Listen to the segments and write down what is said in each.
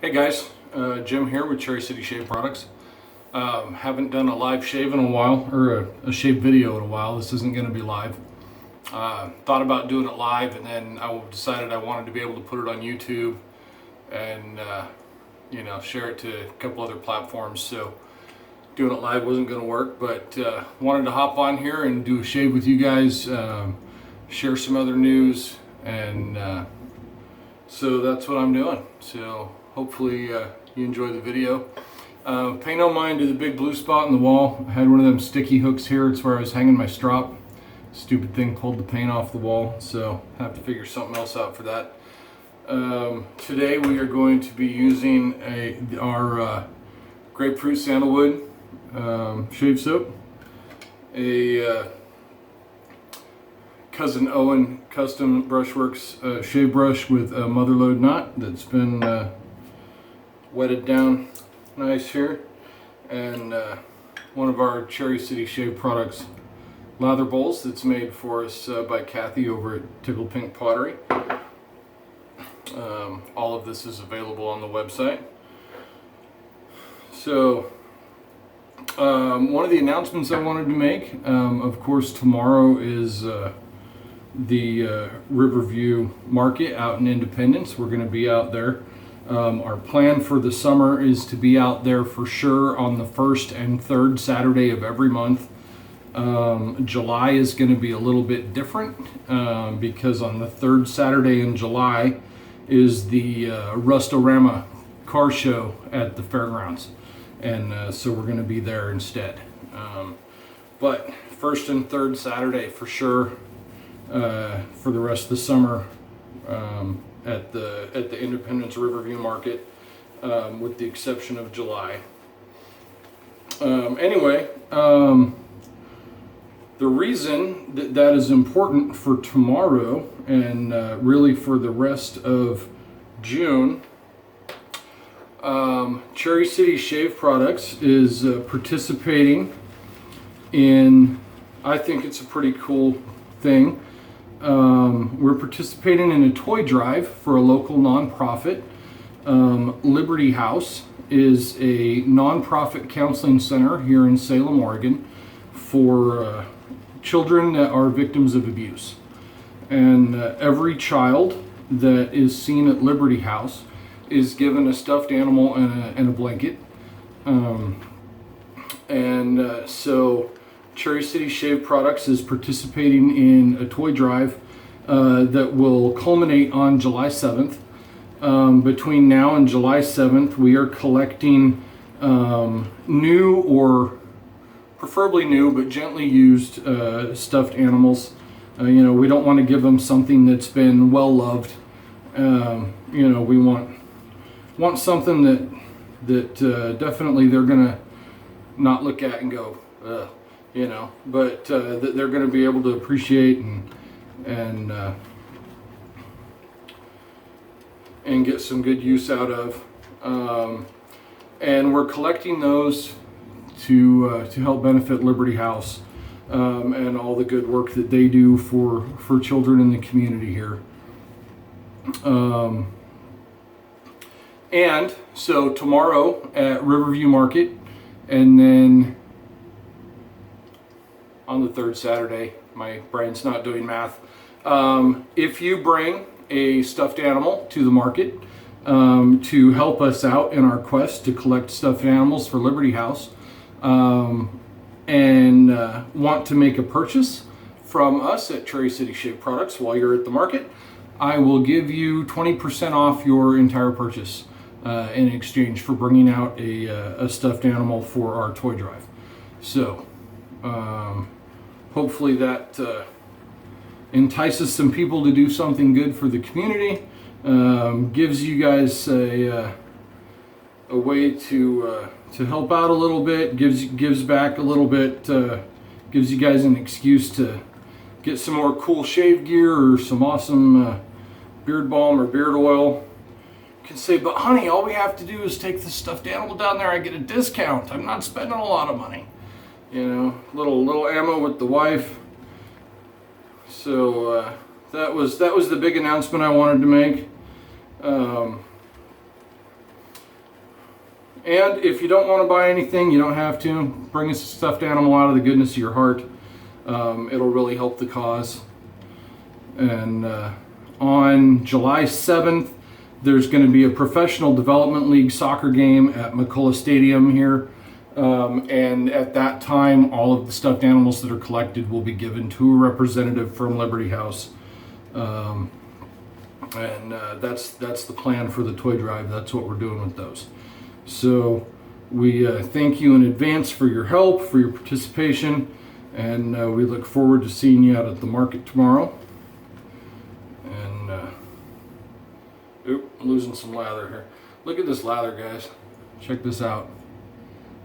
Hey guys, Jim here with Cherry City Shave Products. Haven't done a live shave in a while, or a shave video in a while. This isn't going to be live. Thought about doing it live, and then I decided I wanted to be able to put it on YouTube and share it to a couple other platforms. So doing it live wasn't going to work, but wanted to hop on here and do a shave with you guys, share some other news, and so that's what I'm doing. So hopefully you enjoy the video. Pay no mind to the big blue spot in the wall. I had one of them sticky hooks here. It's where I was hanging my strop. Stupid thing pulled the paint off the wall, so I have to figure something else out for that. Today we are going to be using our Grapefruit Sandalwood shave soap. A Cousin Owen Custom Brushworks shave brush with a motherlode knot that's been wetted down nice here, and one of our Cherry City Shave Products lather bowls that's made for us by Kathy over at Tickle Pink Pottery. All of this is available on the website. So one of the announcements I wanted to make, of course tomorrow is the Riverview Market out in Independence. We're going to be out there. Our plan for the summer is to be out there for sure on the first and third Saturday of every month. July is going to be a little bit different because on the third Saturday in July is the Rustorama car show at the fairgrounds, and so we're going to be there instead. But first and third Saturday for sure for the rest of the summer at the Independence Riverview Market, with the exception of July. Anyway, the reason that is important for tomorrow and really for the rest of June, Cherry City Shave Products is participating in, I think it's a pretty cool thing. We're participating in a toy drive for a local nonprofit. Liberty House is a nonprofit counseling center here in Salem, Oregon, for children that are victims of abuse. And every child that is seen at Liberty House is given a stuffed animal and a blanket. So Cherry City Shave Products is participating in a toy drive that will culminate on July 7th. Between now and July 7th, we are collecting new, or preferably new but gently used stuffed animals. We don't want to give them something that's been well loved. We want something that definitely they're gonna not look at and go, but that they're going to be able to appreciate and get some good use out of. And we're collecting those to help benefit Liberty House and all the good work that they do for children in the community here. And so tomorrow at Riverview Market, and then on the third Saturday, my brain's not doing math, if you bring a stuffed animal to the market to help us out in our quest to collect stuffed animals for Liberty House, and want to make a purchase from us at Cherry City Shave Products while you're at the market, I will give you 20% off your entire purchase in exchange for bringing out a stuffed animal for our toy drive. So hopefully that entices some people to do something good for the community, gives you guys a way to help out a little bit, gives back a little bit, gives you guys an excuse to get some more cool shave gear or some awesome beard balm or beard oil. You can say, but honey, all we have to do is take the stuffed animal down there, I get a discount. I'm not spending a lot of money. Little ammo with the wife. So that was the big announcement I wanted to make. And if you don't want to buy anything, you don't have to. Bring a stuffed animal out of the goodness of your heart. It'll really help the cause. And on July 7th, there's going to be a professional development league soccer game at McCullough Stadium here. And at that time, all of the stuffed animals that are collected will be given to a representative from Liberty House. That's the plan for the toy drive. That's what we're doing with those. So we thank you in advance for your help, for your participation, and we look forward to seeing you out at the market tomorrow. And I'm losing some lather here. Look at this lather, guys. Check this out.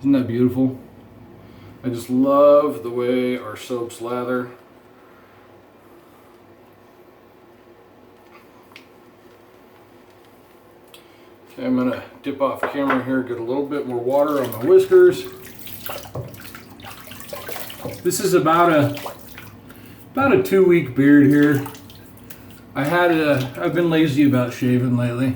Isn't that beautiful? I just love the way our soaps lather. Okay, I'm gonna dip off camera here, get a little bit more water on my whiskers. This is about a 2-week beard here. I've been lazy about shaving lately.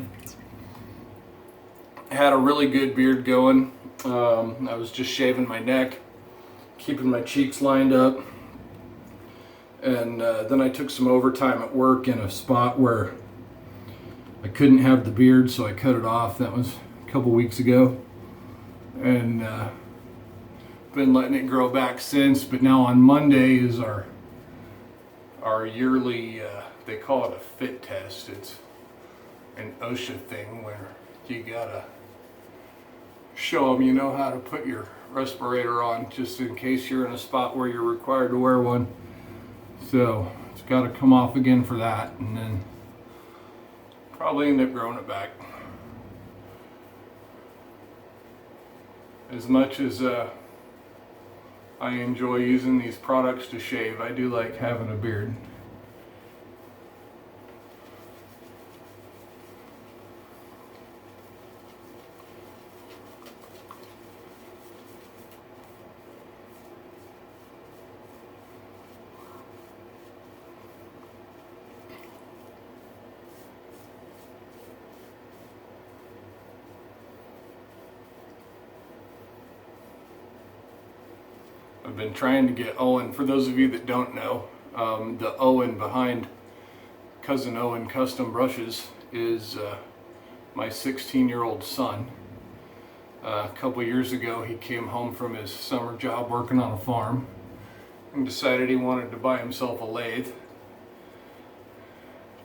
I had a really good beard going. I was just shaving my neck, keeping my cheeks lined up, and then I took some overtime at work in a spot where I couldn't have the beard, so I cut it off. That was a couple weeks ago, and been letting it grow back since. But now on Monday is our yearly, they call it a fit test. It's an OSHA thing where you gotta show them you know how to put your respirator on, just in case you're in a spot where you're required to wear one. So it's got to come off again for that, and then probably end up growing it back. As much as I enjoy using these products to shave, I do like having a beard. I've been trying to get Owen, for those of you that don't know, the Owen behind Cousin Owen Custom Brushes is my 16-year-old son. A couple years ago he came home from his summer job working on a farm and decided he wanted to buy himself a lathe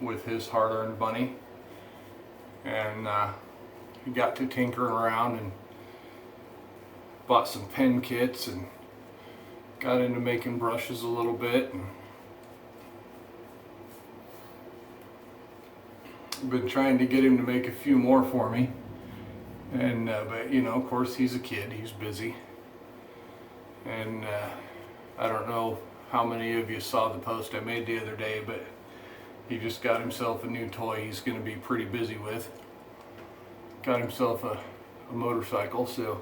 with his hard-earned money, and he got to tinkering around and bought some pen kits and got into making brushes a little bit, and I've been trying to get him to make a few more for me, and but you know, of course he's a kid, he's busy, and I don't know how many of you saw the post I made the other day, but he just got himself a new toy he's going to be pretty busy with. Got himself a motorcycle, so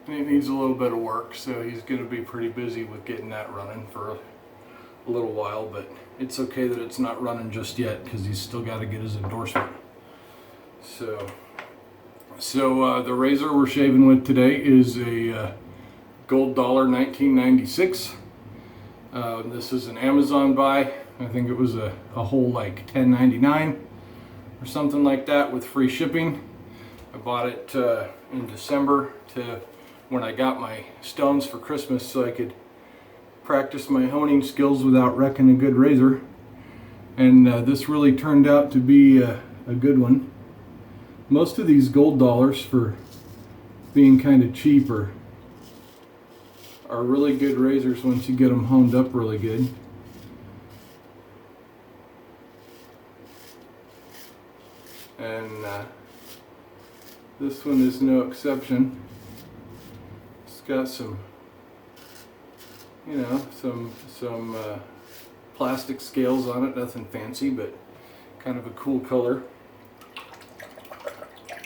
it needs a little bit of work, so he's going to be pretty busy with getting that running for a little while, but it's okay that it's not running just yet because he's still got to get his endorsement. So the razor we're shaving with today is a Gold Dollar 1996. This is an Amazon buy. I think it was a whole like $10.99 or something like that with free shipping. I bought it in December to when I got my stones for Christmas, so I could practice my honing skills without wrecking a good razor. And this really turned out to be a good one. Most of these Gold Dollars, for being kind of cheap, are really good razors once you get them honed up really good. And this one is no exception. It's got some, you know, some plastic scales on it, nothing fancy, but kind of a cool color.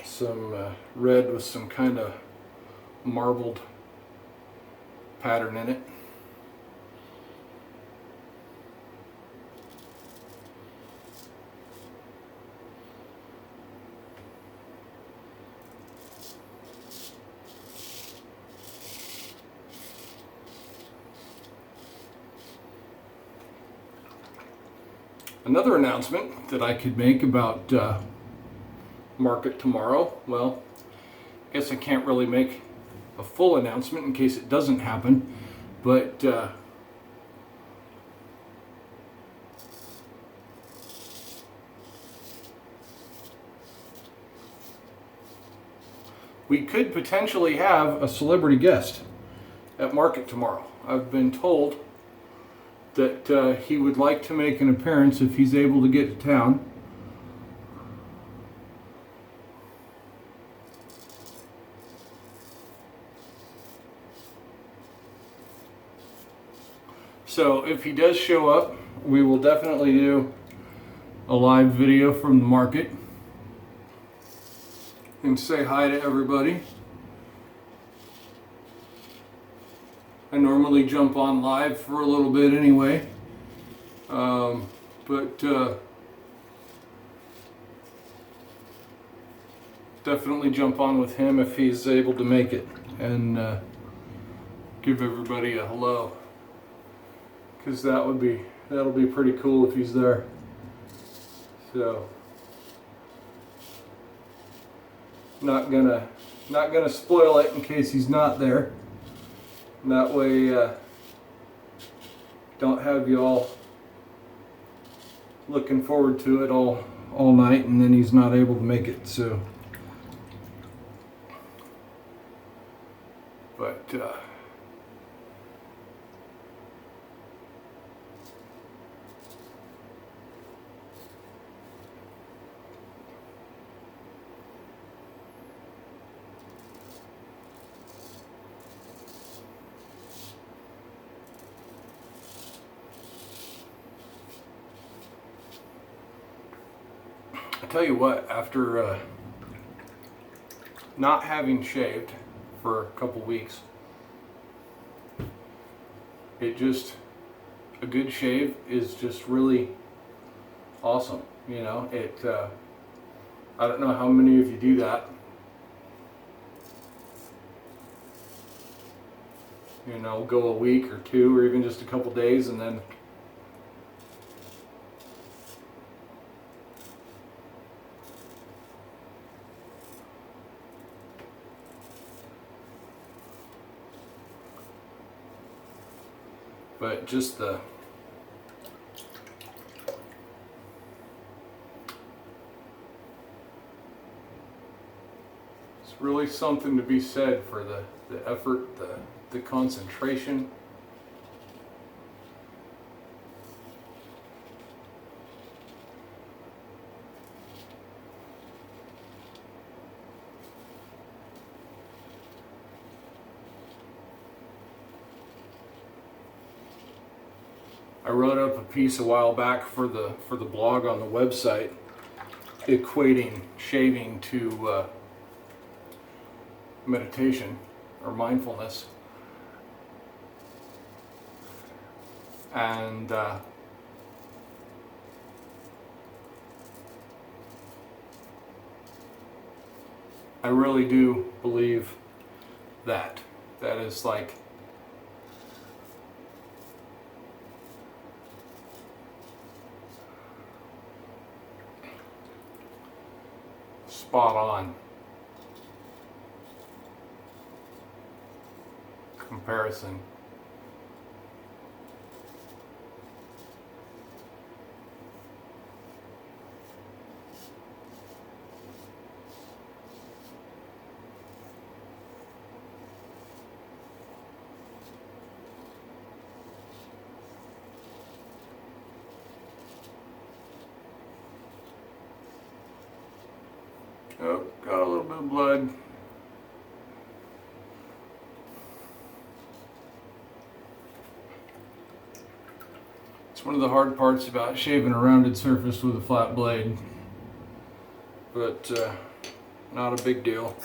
Some red with some kind of marbled pattern in it. Another announcement that I could make about market tomorrow, well, I guess I can't really make a full announcement in case it doesn't happen, but we could potentially have a celebrity guest at market tomorrow. I've been told that he would like to make an appearance if he's able to get to town. So if he does show up, we will definitely do a live video from the market and say hi to everybody. I normally jump on live for a little bit anyway, but definitely jump on with him if he's able to make it, and give everybody a hello, because that'll be pretty cool if he's there. So not gonna spoil it in case he's not there. And that way, don't have you all looking forward to it all night, and then he's not able to make it. So, but I tell you what, after not having shaved for a couple weeks, a good shave is just really awesome. You know, I don't know how many of you do that. You know, go a week or two or even just a couple days and then but just it's really something to be said for the effort, the concentration. I wrote up a piece a while back for the blog on the website, equating shaving to meditation or mindfulness, and I really do believe that is like spot on comparison. Oh, got a little bit of blood. It's one of the hard parts about shaving a rounded surface with a flat blade, but not a big deal.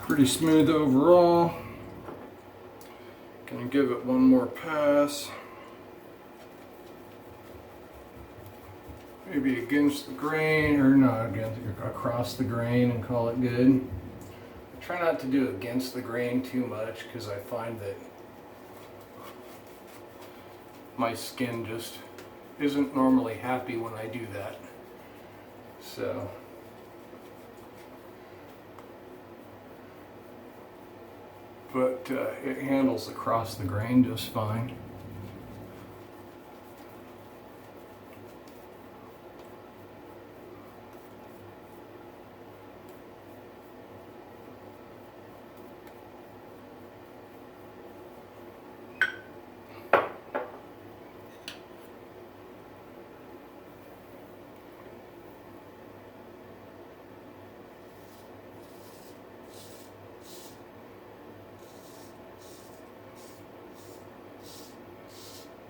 Pretty smooth overall. Gonna give it one more pass. maybe against the grain, or not against, across the grain, and call it good. I try not to do against the grain too much because I find that my skin just isn't normally happy when I do that. So but it handles across the grain just fine.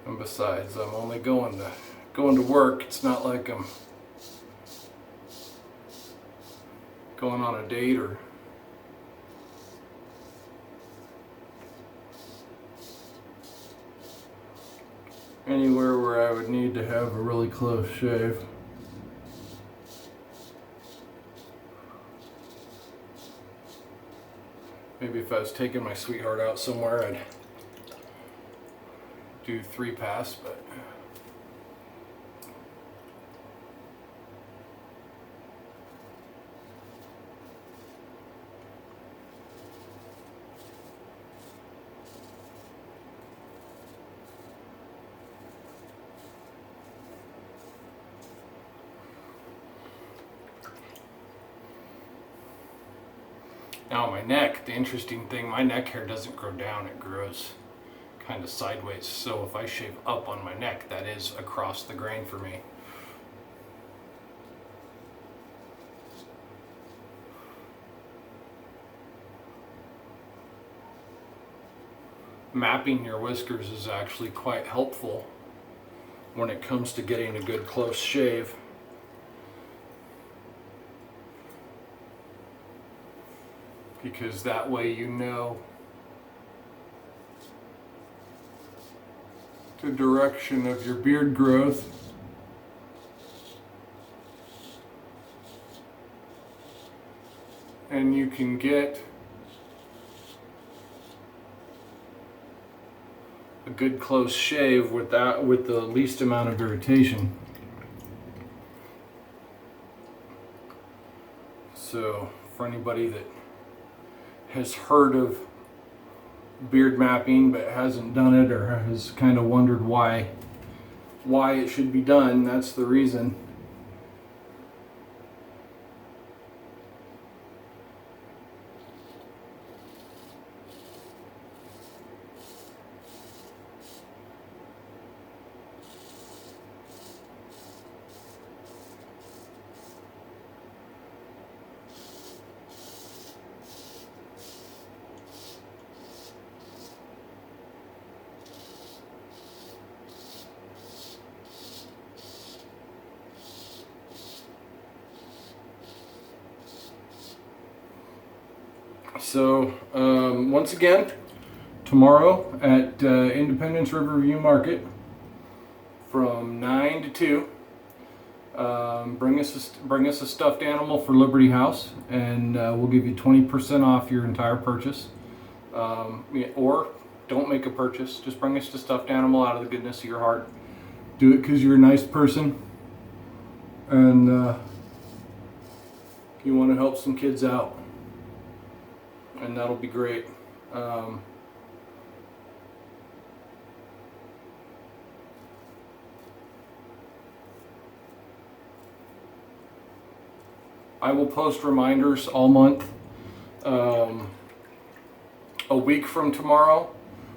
And besides, I'm only going to work. It's not like I'm going on a date or anywhere where I would need to have a really close shave. Maybe if I was taking my sweetheart out somewhere, I'd do 3 pass, but now my neck, the interesting thing, my neck hair doesn't grow down, it grows kind of sideways. So if I shave up on my neck, that is across the grain for me. Mapping your whiskers is actually quite helpful when it comes to getting a good close shave. Because that way you know the direction of your beard growth. And you can get a good close shave with the least amount of irritation. So for anybody that has heard of beard mapping but hasn't done it, or has kind of wondered why it should be done, that's the reason. So once again, tomorrow at Independence Riverview Market from 9 to 2, bring us a stuffed animal for Liberty House, and we'll give you 20% off your entire purchase. Or don't make a purchase, just bring us the stuffed animal out of the goodness of your heart. Do it because you're a nice person and you want to help some kids out. And that'll be great. I will post reminders all month. A week from tomorrow,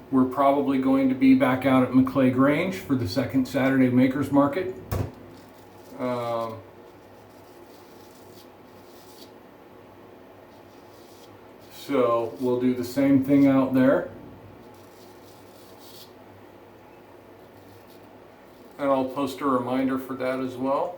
we're probably going to be back out at McClay Grange for the second Saturday Makers Market. So we'll do the same thing out there. And I'll post a reminder for that as well.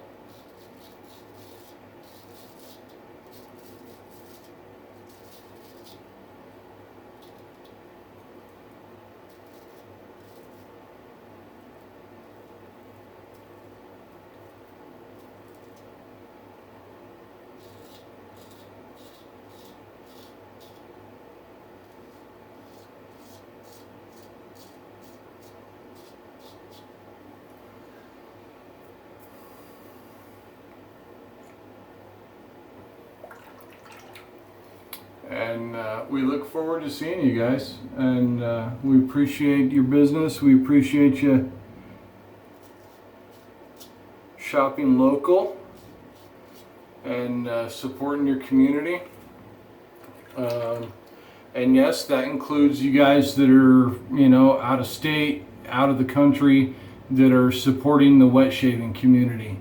And we look forward to seeing you guys. And we appreciate your business. We appreciate you shopping local and supporting your community. And yes, that includes you guys that are, out of state, out of the country, that are supporting the wet shaving community.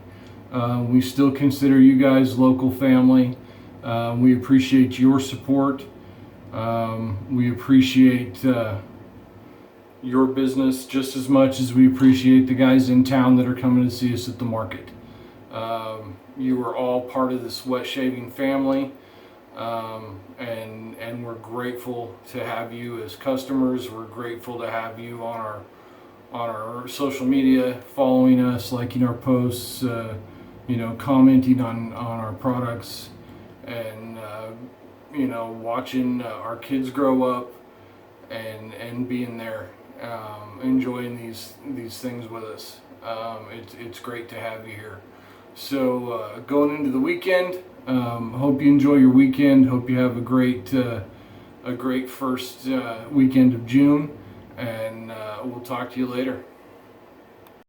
We still consider you guys local family. We appreciate your support. We appreciate your business just as much as we appreciate the guys in town that are coming to see us at the market. You are all part of this wet shaving family, and we're grateful to have you as customers. We're grateful to have you on our social media, following us, liking our posts, commenting on our products, and watching our kids grow up and being there, enjoying these things with us. It's great to have you here. So going into the weekend, hope you enjoy your weekend. Hope you have a great first weekend of June, and we'll talk to you later.